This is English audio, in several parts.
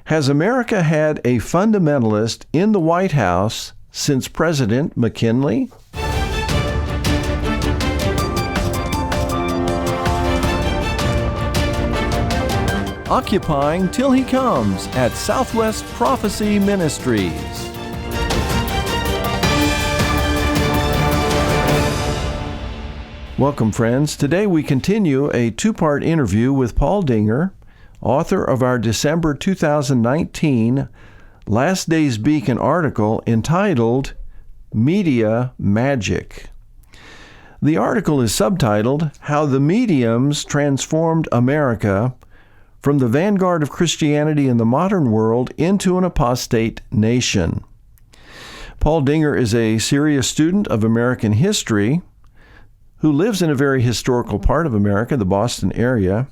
Has America had a fundamentalist in the White House since President McKinley? Occupying Till He Comes at Southwest Prophecy Ministries. Welcome, friends. Today we continue a two-part interview with Paul Dinger, author of our December 2019 Last Days Beacon article entitled Media Magic. The article is subtitled How the Mediums Transformed America from the Vanguard of Christianity in the Modern World into an Apostate Nation. Paul Dinger is a serious student of American history who lives in a very historical part of America, the Boston area.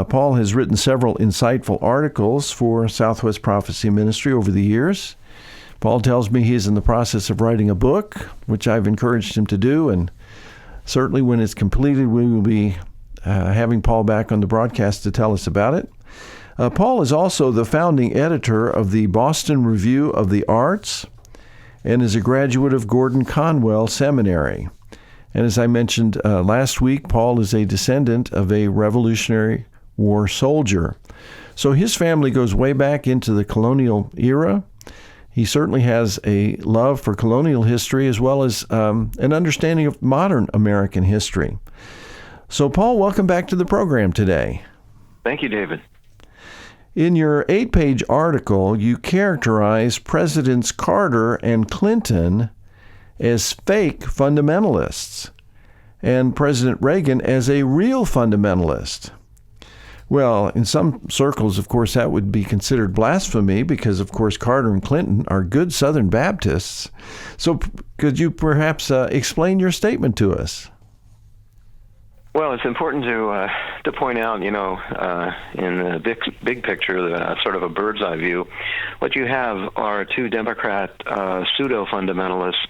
Paul has written several insightful articles for Southwest Prophecy Ministry over the years. Paul tells me he's in the process of writing a book, which I've encouraged him to do, and certainly when it's completed, we will be having Paul back on the broadcast to tell us about it. Paul is also the founding editor of the Boston Review of the Arts and is a graduate of Gordon Conwell Seminary. And as I mentioned last week, Paul is a descendant of a Revolutionary War soldier. So his family goes way back into the colonial era. He certainly has a love for colonial history as well as an understanding of modern American history. So Paul, welcome back to the program today. Thank you, David. In your 8-page article, you characterize Presidents Carter and Clinton as fake fundamentalists and President Reagan as a real fundamentalist. Well, in some circles, of course, that would be considered blasphemy because, of course, Carter and Clinton are good Southern Baptists. So could you perhaps explain your statement to us? Well, it's important to point out, in the big picture, sort of a bird's eye view, what you have are two Democrat pseudo-fundamentalists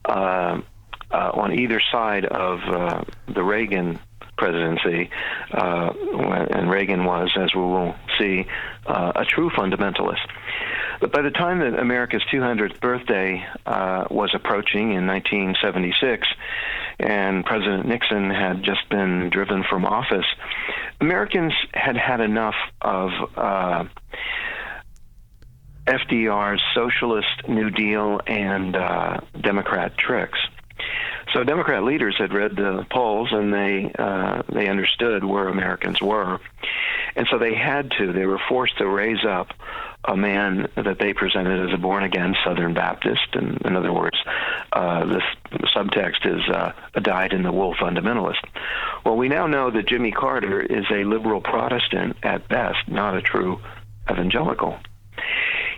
on either side of the Reagan presidency, and Reagan was, as we will see, a true fundamentalist. But by the time that America's 200th birthday was approaching in 1976, and President Nixon had just been driven from office, Americans had had enough of FDR's socialist New Deal and Democrat tricks. So Democrat leaders had read the polls, and they understood where Americans were. And so they were forced to raise up a man that they presented as a born-again Southern Baptist. And in other words, the subtext is a dyed-in-the-wool fundamentalist. Well, we now know that Jimmy Carter is a liberal Protestant at best, not a true evangelical.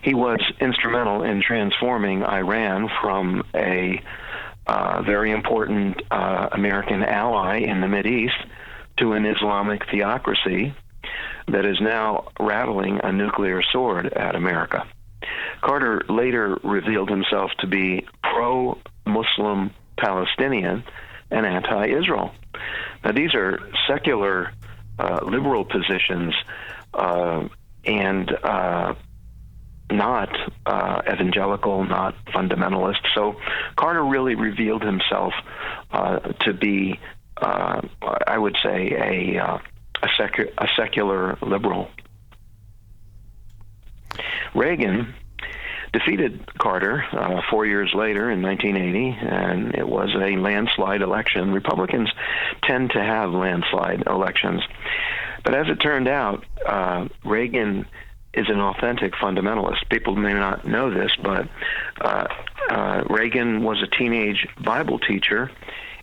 He was instrumental in transforming Iran from a very important American ally in the Mideast to an Islamic theocracy that is now rattling a nuclear sword at America. Carter later revealed himself to be pro-Muslim Palestinian and anti-Israel. Now, these are secular liberal positions and not evangelical, not fundamentalist. So Carter really revealed himself to be, I would say, a secular liberal. Reagan defeated Carter 4 years later in 1980, and it was a landslide election. Republicans tend to have landslide elections. But as it turned out, Reagan is an authentic fundamentalist. People may not know this, but Reagan was a teenage Bible teacher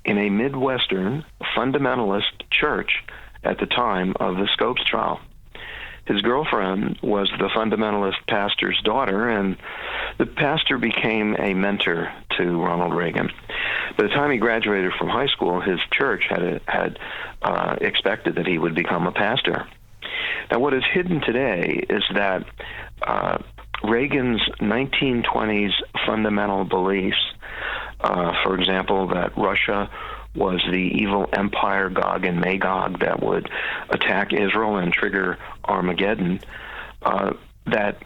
in a Midwestern fundamentalist church at the time of the Scopes trial. His girlfriend was the fundamentalist pastor's daughter, and the pastor became a mentor to Ronald Reagan. By the time he graduated from high school, his church had expected that he would become a pastor. Now, what is hidden today is that Reagan's 1920s fundamental beliefs, for example, that Russia was the evil empire Gog and Magog that would attack Israel and trigger Armageddon, that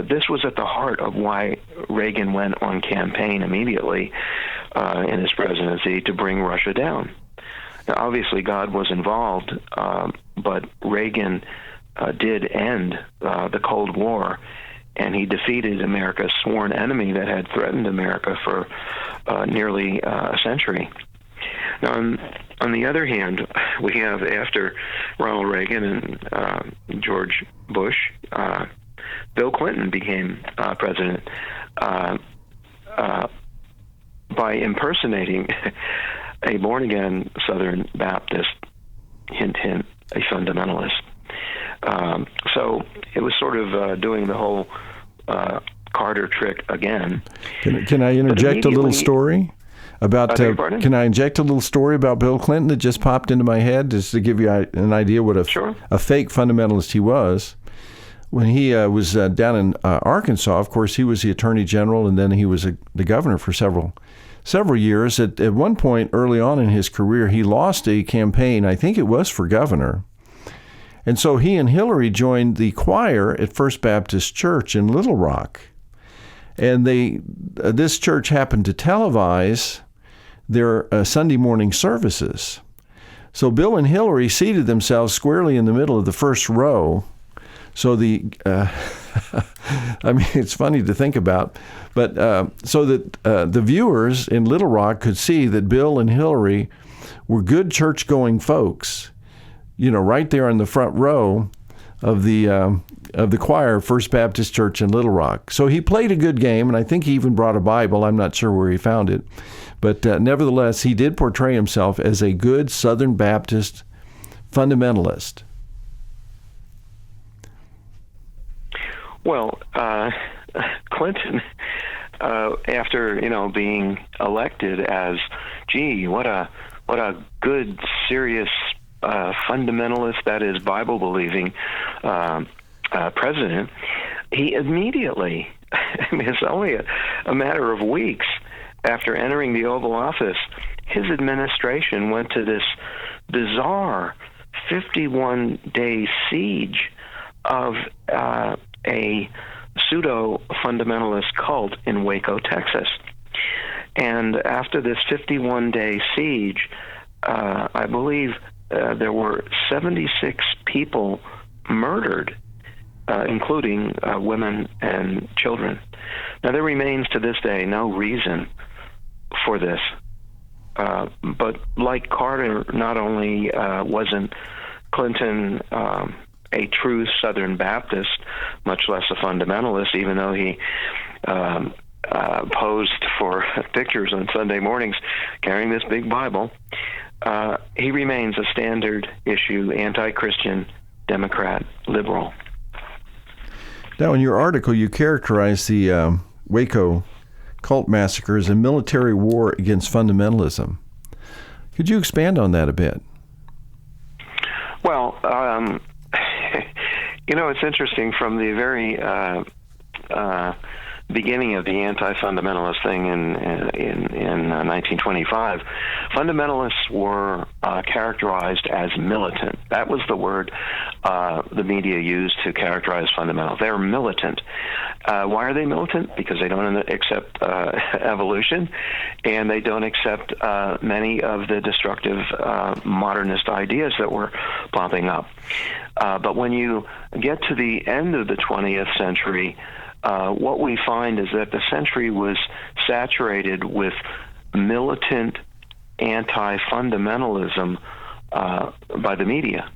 this was at the heart of why Reagan went on campaign immediately in his presidency to bring Russia down. Now, obviously, God was involved, but Reagan did end the Cold War, and he defeated America's sworn enemy that had threatened America for nearly a century. Now, on the other hand, we have, after Ronald Reagan and George Bush, Bill Clinton became president by impersonating a born-again Southern Baptist, hint, hint, a fundamentalist. So it was sort of doing the whole Carter trick again. Can I interject a little story about? Can I inject a little story about Bill Clinton that just popped into my head, just to give you an idea what a fake fundamentalist he was? When he was down in Arkansas, of course, he was the attorney general, and then he was the governor for several years. At one point early on in his career, he lost a campaign. I think it was for governor. And so he and Hillary joined the choir at First Baptist Church in Little Rock. And this church happened to televise their Sunday morning services. So Bill and Hillary seated themselves squarely in the middle of the first row. So I mean, it's funny to think about, but so that the viewers in Little Rock could see that Bill and Hillary were good church-going folks, right there in the front row of the choir of First Baptist Church in Little Rock. So he played a good game, and I think he even brought a Bible. I'm not sure where he found it, but nevertheless, he did portray himself as a good Southern Baptist fundamentalist. Well, Clinton, after being elected as, what a good, serious fundamentalist, that is, Bible-believing president, he immediately, it's only a matter of weeks after entering the Oval Office, his administration went to this bizarre 51-day siege of a pseudo-fundamentalist cult in Waco, Texas. And after this 51-day siege, I believe there were 76 people murdered, including women and children. Now, there remains to this day no reason for this. But like Carter, not only wasn't Clinton a true Southern Baptist, much less a fundamentalist, even though he posed for pictures on Sunday mornings carrying this big Bible, he remains a standard issue anti-Christian Democrat liberal. Now, in your article, you characterize the Waco cult massacre as a military war against fundamentalism. Could you expand on that a bit? Well, it's interesting. From the very beginning of the anti-fundamentalist thing in 1925, fundamentalists were characterized as militant. That was the word the media used to characterize fundamentalists. They're militant. Why are they militant? Because they don't accept evolution, and they don't accept many of the destructive modernist ideas that were popping up. But when you get to the end of the 20th century, what we find is that the century was saturated with militant anti-fundamentalism by the media.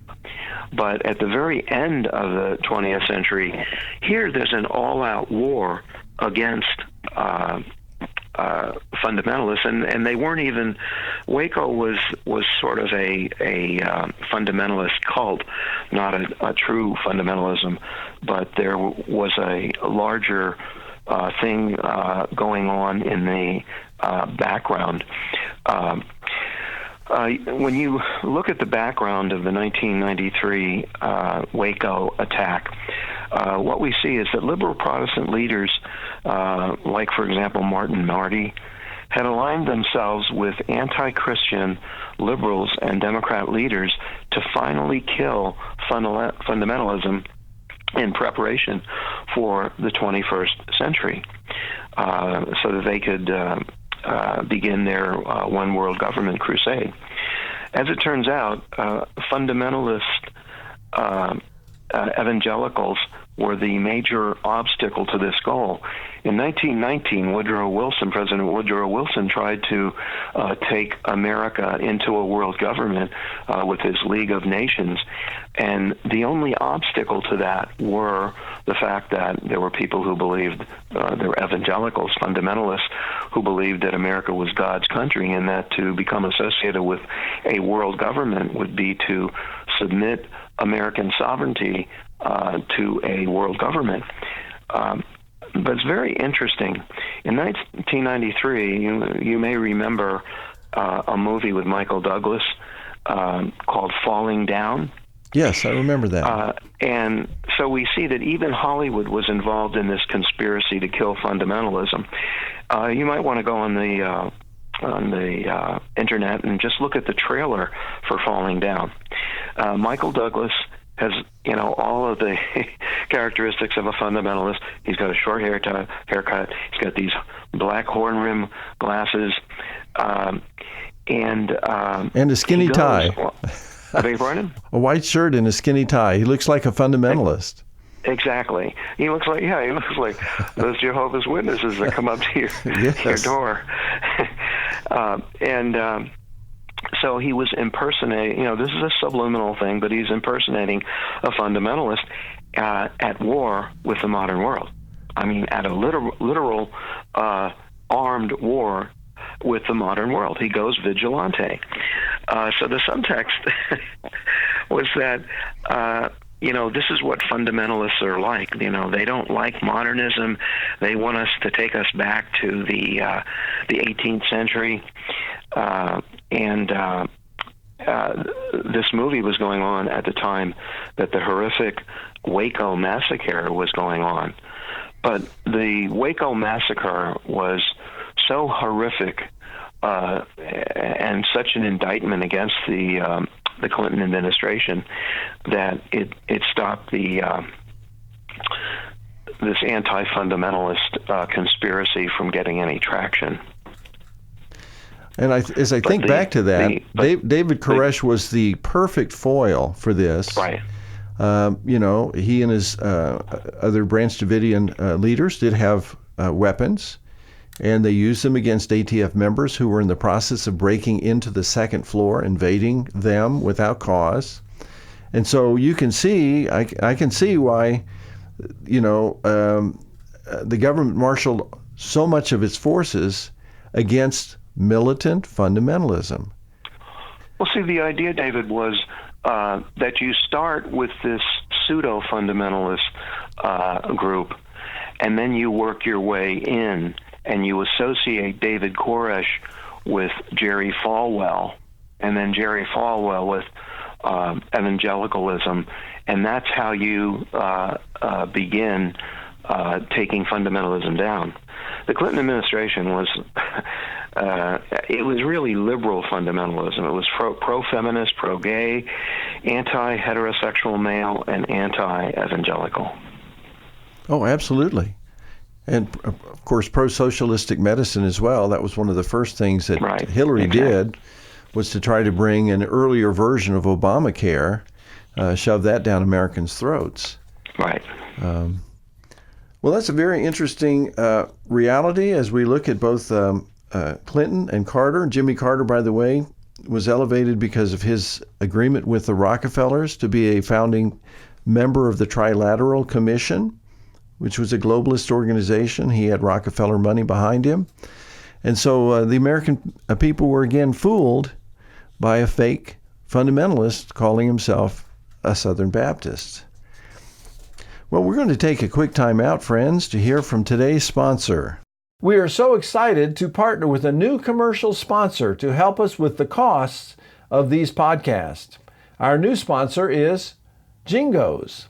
But at the very end of the 20th century, here there's an all-out war against fundamentalists, and they weren't even. Waco was sort of a fundamentalist cult, not a true fundamentalism, but there was a larger thing going on in the background. When you look at the background of the 1993 Waco attack, what we see is that liberal Protestant leaders, like, for example, Martin Marty, had aligned themselves with anti-Christian liberals and Democrat leaders to finally kill fundamentalism in preparation for the 21st century, so that they could begin their one world government crusade. As it turns out, fundamentalist evangelicals were the major obstacle to this goal. In 1919, President Woodrow Wilson tried to take America into a world government with his League of Nations, and the only obstacle to that were the fact that there were people who believed, there were evangelicals, fundamentalists, who believed that America was God's country, and that to become associated with a world government would be to submit American sovereignty to a world government. But it's very interesting. In 1993, you may remember a movie with Michael Douglas called Falling Down. Yes, I remember that. And so we see that even Hollywood was involved in this conspiracy to kill fundamentalism. You might want to go on the internet and just look at the trailer for Falling Down. Michael Douglas has, all of the characteristics of a fundamentalist. He's got a short haircut. He's got these black horn rim glasses, and a skinny tie. I beg your pardon? A white shirt and a skinny tie. He looks like a fundamentalist. Exactly. He looks like those Jehovah's Witnesses that come up to your door. So he was impersonating, this is a subliminal thing, but he's impersonating a fundamentalist at war with the modern world. I mean, at a literal armed war with the modern world. He goes vigilante. So the subtext was that, this is what fundamentalists are like. They don't like modernism. They want us to take us back to the 18th century. This movie was going on at the time that the horrific Waco massacre was going on. But the Waco massacre was so horrific and such an indictment against the Clinton administration that it stopped this anti-fundamentalist conspiracy from getting any traction. And as I think back to that, David Koresh was the perfect foil for this. Right. He and his other Branch Davidian leaders did have weapons, and they used them against ATF members who were in the process of breaking into the second floor, invading them without cause. And so you can see, I can see why, the government marshaled so much of its forces against militant fundamentalism. Well, see, the idea, David, was that you start with this pseudo-fundamentalist group, and then you work your way in, and you associate David Koresh with Jerry Falwell, and then Jerry Falwell with evangelicalism, and that's how you begin taking fundamentalism down. The Clinton administration was it was really liberal fundamentalism. It was pro-feminist, pro-gay, anti-heterosexual male, and anti-evangelical. Oh, absolutely. And, of course, pro-socialistic medicine as well. That was one of the first things that Hillary did, was to try to bring an earlier version of Obamacare, shove that down Americans' throats. Right. Well, that's a very interesting reality as we look at both Clinton and Carter. Jimmy Carter, by the way, was elevated because of his agreement with the Rockefellers to be a founding member of the Trilateral Commission, which was a globalist organization. He had Rockefeller money behind him. And so the American people were again fooled by a fake fundamentalist calling himself a Southern Baptist. Well, we're going to take a quick time out, friends, to hear from today's sponsor. We are so excited to partner with a new commercial sponsor to help us with the costs of these podcasts. Our new sponsor is Jingos.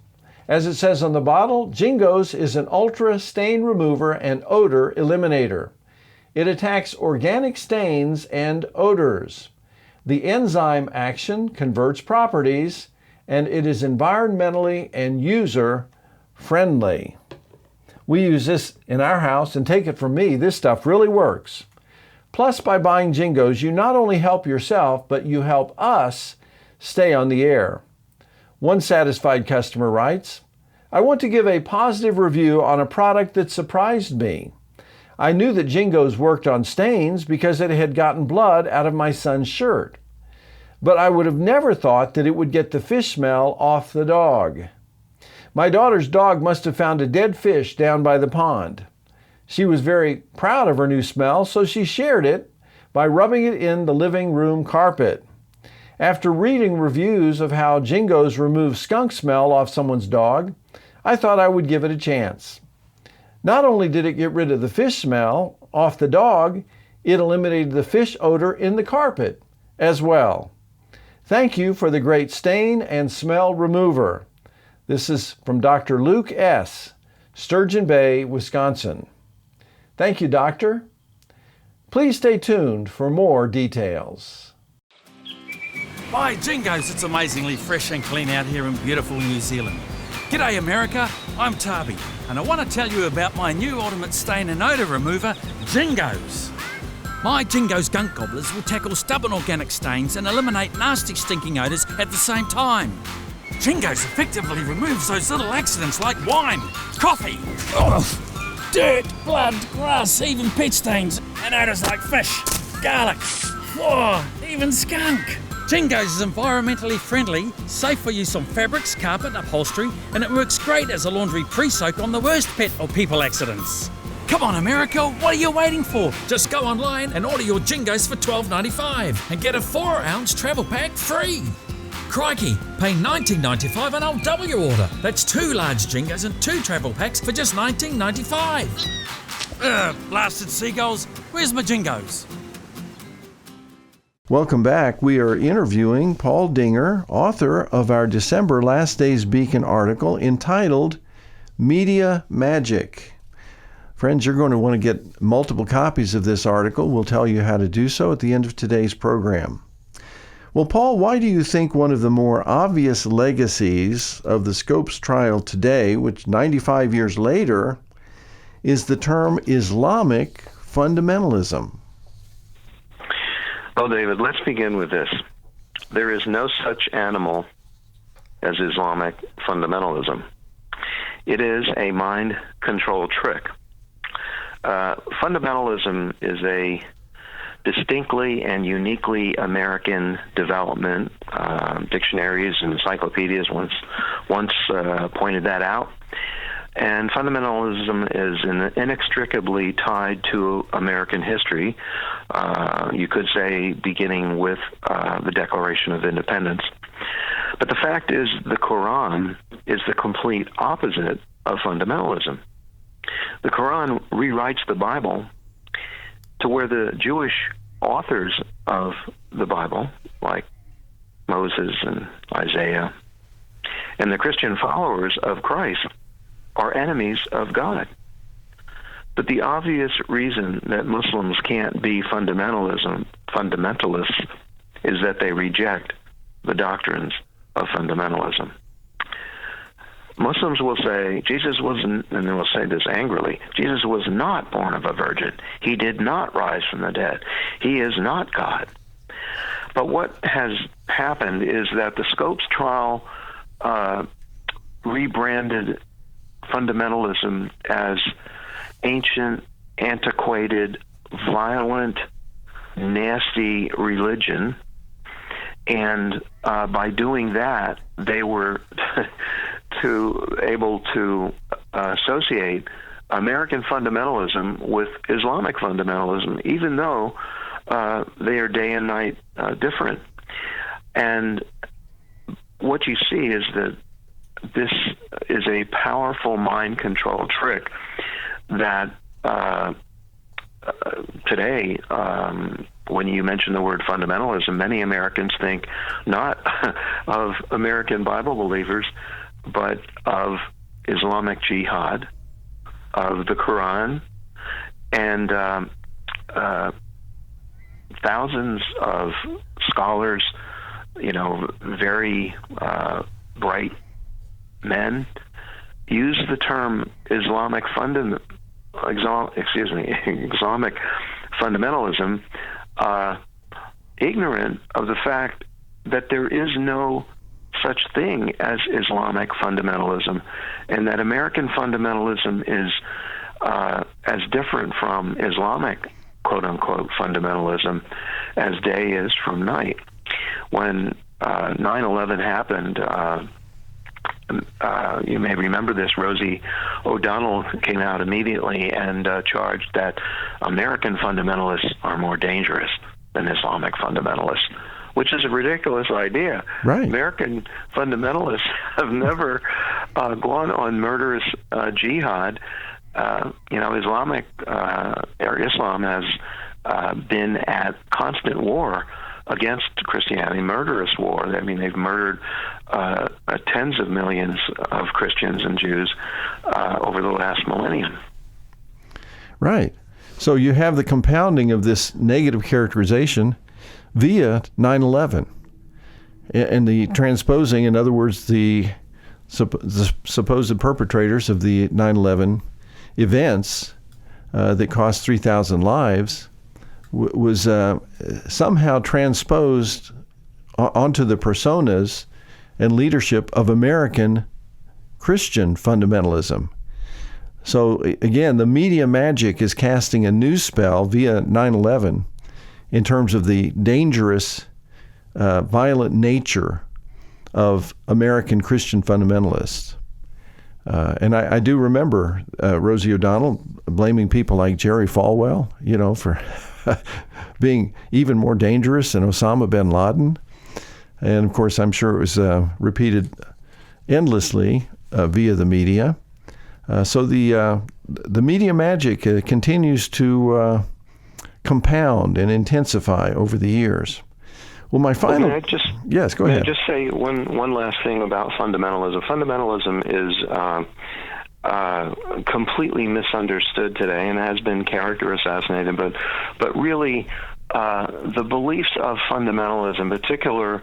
As it says on the bottle, Jingos is an ultra stain remover and odor eliminator. It attacks organic stains and odors. The enzyme action converts properties, and it is environmentally and user friendly. We use this in our house, and take it from me, this stuff really works. Plus, by buying Jingos, you not only help yourself, but you help us stay on the air. One satisfied customer writes, I want to give a positive review on a product that surprised me. I knew that Jingos worked on stains because it had gotten blood out of my son's shirt. But I would have never thought that it would get the fish smell off the dog. My daughter's dog must have found a dead fish down by the pond. She was very proud of her new smell, so she shared it by rubbing it in the living room carpet. After reading reviews of how Jingos remove skunk smell off someone's dog, I thought I would give it a chance. Not only did it get rid of the fish smell off the dog, it eliminated the fish odor in the carpet as well. Thank you for the great stain and smell remover. This is from Dr. Luke S., Sturgeon Bay, Wisconsin. Thank you, Doctor. Please stay tuned for more details. By Jingos, it's amazingly fresh and clean out here in beautiful New Zealand. G'day America, I'm Tarby, and I want to tell you about my new ultimate stain and odour remover, Jingos. My Jingos gunk gobblers will tackle stubborn organic stains and eliminate nasty stinking odours at the same time. Jingos effectively removes those little accidents like wine, coffee, dirt, blood, grass, even pet stains, and odours like fish, garlic, even skunk. Jingos is environmentally friendly, safe for use on fabrics, carpet, upholstery, and it works great as a laundry pre-soak on the worst pet or people accidents. Come on America, what are you waiting for? Just go online and order your Jingos for $12.95 and get a 4-ounce travel pack free. Crikey, pay $19.95 and I'll double your order. That's 2 large Jingos and 2 travel packs for just $19.95. Blasted seagulls, where's my Jingos? Welcome back. We are interviewing Paul Dinger, author of our December Last Days Beacon article entitled Media Magic. Friends, you're going to want to get multiple copies of this article. We'll tell you how to do so at the end of today's program. Well, Paul, why do you think one of the more obvious legacies of the Scopes trial today, which 95 years later, is the term Islamic fundamentalism? Well, David, let's begin with this. There is no such animal as Islamic fundamentalism. It is a mind control trick. Fundamentalism is a distinctly and uniquely American development. Dictionaries and encyclopedias once pointed that out. And fundamentalism is inextricably tied to American history. You could say beginning with the Declaration of Independence. But the fact is, the Quran is the complete opposite of fundamentalism. The Quran rewrites the Bible to where the Jewish authors of the Bible, like Moses and Isaiah, and the Christian followers of Christ, are enemies of God. But the obvious reason that Muslims can't be fundamentalists is that they reject the doctrines of fundamentalism. Muslims will say Jesus wasn't, and they will say this angrily, Jesus was not born of a virgin. He did not rise from the dead. He is not God. But what has happened is that the Scopes trial rebranded fundamentalism as ancient, antiquated, violent, nasty religion. And by doing that, they were able to associate American fundamentalism with Islamic fundamentalism, even though they are day and night different. And what you see is that this is a powerful mind control trick that today, when you mention the word fundamentalism, many Americans think not of American Bible believers, but of Islamic Jihad, of the Quran, and thousands of scholars, very bright men, use the term Islamic fundamentalism, ignorant of the fact that there is no such thing as Islamic fundamentalism, and that American fundamentalism is as different from Islamic quote-unquote fundamentalism as day is from night. When 9/11 happened, you may remember this, Rosie O'Donnell came out immediately and charged that American fundamentalists are more dangerous than Islamic fundamentalists, which is a ridiculous idea. Right. American fundamentalists have never gone on murderous jihad. Islam has been at constant war against Christianity, murderous war. I mean, they've murdered tens of millions of Christians and Jews over the last millennium. Right. So you have the compounding of this negative characterization via 9/11, and the transposing, in other words, the supposed perpetrators of the 9/11 events that cost 3,000 lives was somehow transposed onto the personas and leadership of American Christian fundamentalism. So again, the media magic is casting a new spell via 9/11 in terms of the dangerous, violent nature of American Christian fundamentalists. And I do remember Rosie O'Donnell blaming people like Jerry Falwell, for being even more dangerous than Osama bin Laden. And of course, I'm sure it was repeated endlessly via the media. So the media magic continues to compound and intensify over the years. Well, my final... Yes, go ahead. May I just say one last thing about fundamentalism? Fundamentalism is completely misunderstood today and has been character assassinated, but really the beliefs of fundamentalism, in particular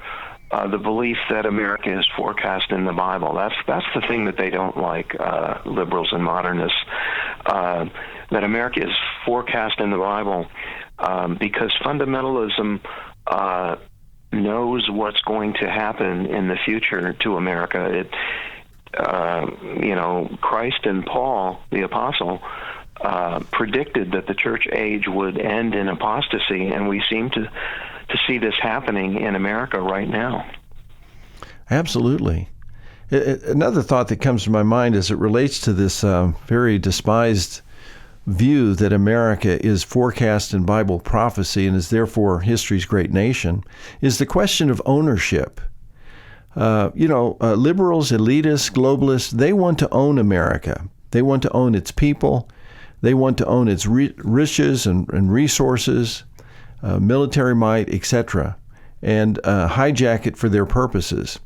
the belief that America is forecast in the Bible, that's the thing that they don't like, liberals and modernists, that America is forecast in the Bible because fundamentalism knows what's going to happen in the future to America. Christ and Paul, the apostle, predicted that the church age would end in apostasy, and we seem to see this happening in America right now. Absolutely. Another thought that comes to my mind as it relates to this very despised view that America is forecast in Bible prophecy and is therefore history's great nation is the question of ownership. Liberals, elitists, globalists, they want to own America. They want to own its people. They want to own its riches and resources, military might, etc., and hijack it for their purposes.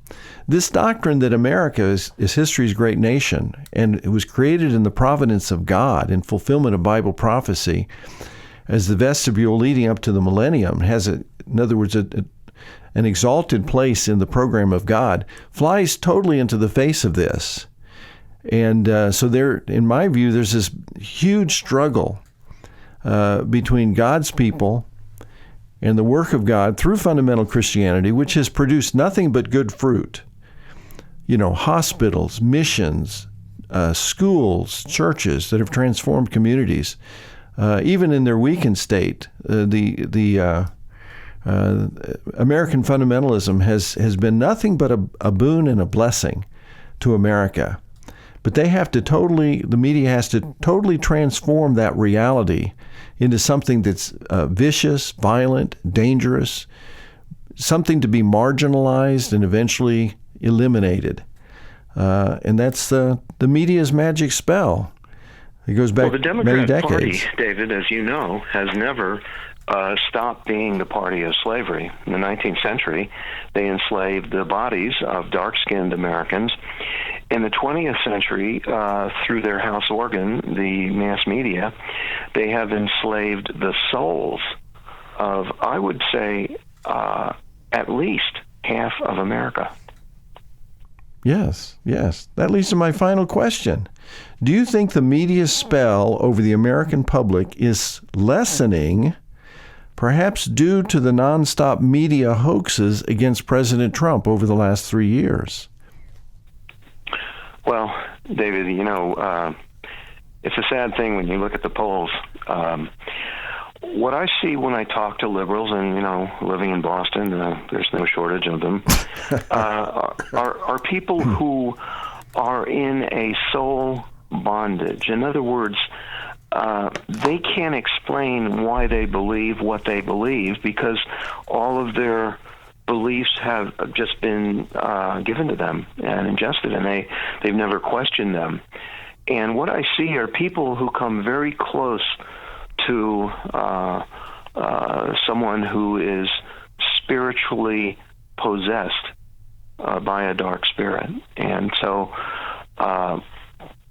This doctrine that America is history's great nation, and it was created in the providence of God in fulfillment of Bible prophecy as the vestibule leading up to the millennium, has, in other words, an exalted place in the program of God, flies totally into the face of this. And so there, in my view, there's this huge struggle between God's people and the work of God through fundamental Christianity, which has produced nothing but good fruit. Hospitals, missions, schools, churches that have transformed communities. Even in their weakened state, the American fundamentalism has been nothing but a boon and a blessing to America. But the media has to totally transform that reality into something that's vicious, violent, dangerous, something to be marginalized and eventually eliminated. And that's the media's magic spell. It goes back many decades. The Democrat Party, David, as you know, has never stopped being the party of slavery. In the 19th century, they enslaved the bodies of dark-skinned Americans. In the 20th century, through their house organ, the mass media, they have enslaved the souls of, I would say, at least half of America. Yes. That leads to my final question. Do you think the media's spell over the American public is lessening, perhaps due to the nonstop media hoaxes against President Trump over the last 3 years? Well, David, it's a sad thing when you look at the polls. What I see when I talk to liberals, and living in Boston, there's no shortage of them, are people who are in a soul bondage. In other words, they can't explain why they believe what they believe because all of their beliefs have just been given to them and ingested, and they've never questioned them. And what I see are people who come very close to someone who is spiritually possessed by a dark spirit. And so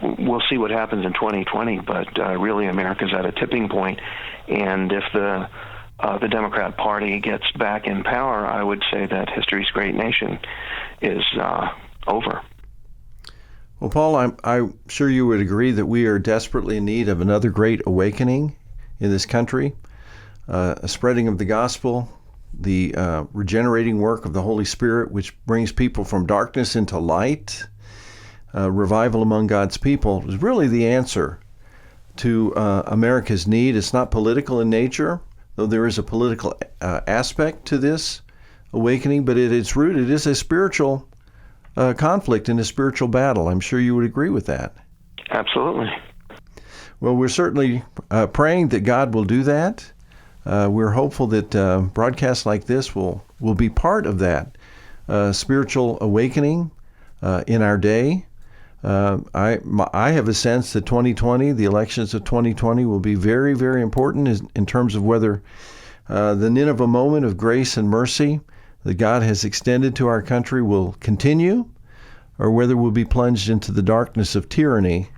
we'll see what happens in 2020, but really America's at a tipping point. And if the Democrat Party gets back in power, I would say that history's great nation is over. Well, Paul, I'm sure you would agree that we are desperately in need of another great awakening in this country, a spreading of the gospel, the regenerating work of the Holy Spirit, which brings people from darkness into light, revival among God's people, is really the answer to America's need. It's not political in nature, though there is a political aspect to this awakening, but at its root, it is a spiritual conflict and a spiritual battle. I'm sure you would agree with that. Absolutely. Well, we're certainly praying that God will do that. We're hopeful that broadcasts like this will be part of that spiritual awakening in our day. I have a sense that 2020, the elections of 2020, will be very, very important in terms of whether the Nineveh moment of grace and mercy that God has extended to our country will continue, or whether we'll be plunged into the darkness of tyranny.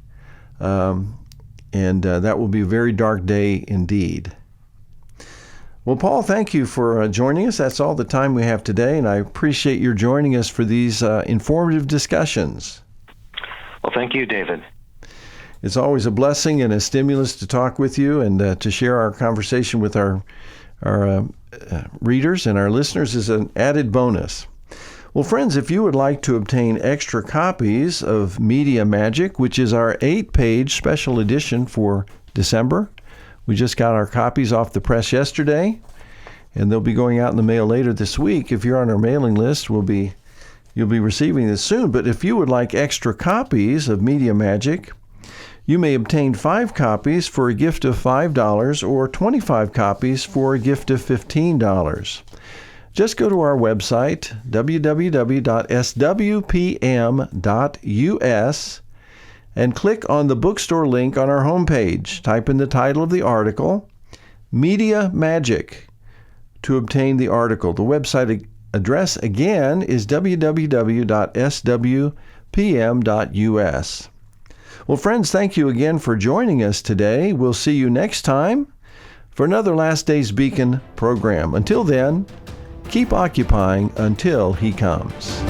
And that will be a very dark day indeed. Well, Paul, thank you for joining us. That's all the time we have today, and I appreciate your joining us for these informative discussions. Well, thank you, David. It's always a blessing and a stimulus to talk with you and to share our conversation with our readers and our listeners is an added bonus. Well, friends, if you would like to obtain extra copies of Media Magic, which is our 8-page special edition for December, we just got our copies off the press yesterday, and they'll be going out in the mail later this week. If you're on our mailing list, you'll be receiving this soon. But if you would like extra copies of Media Magic, you may obtain 5 copies for a gift of $5 or 25 copies for a gift of $15. Just go to our website, www.swpm.us, and click on the bookstore link on our homepage. Type in the title of the article, Media Magic, to obtain the article. The website address again is www.swpm.us. Well, friends, thank you again for joining us today. We'll see you next time for another Last Days Beacon program. Until then, keep occupying until he comes.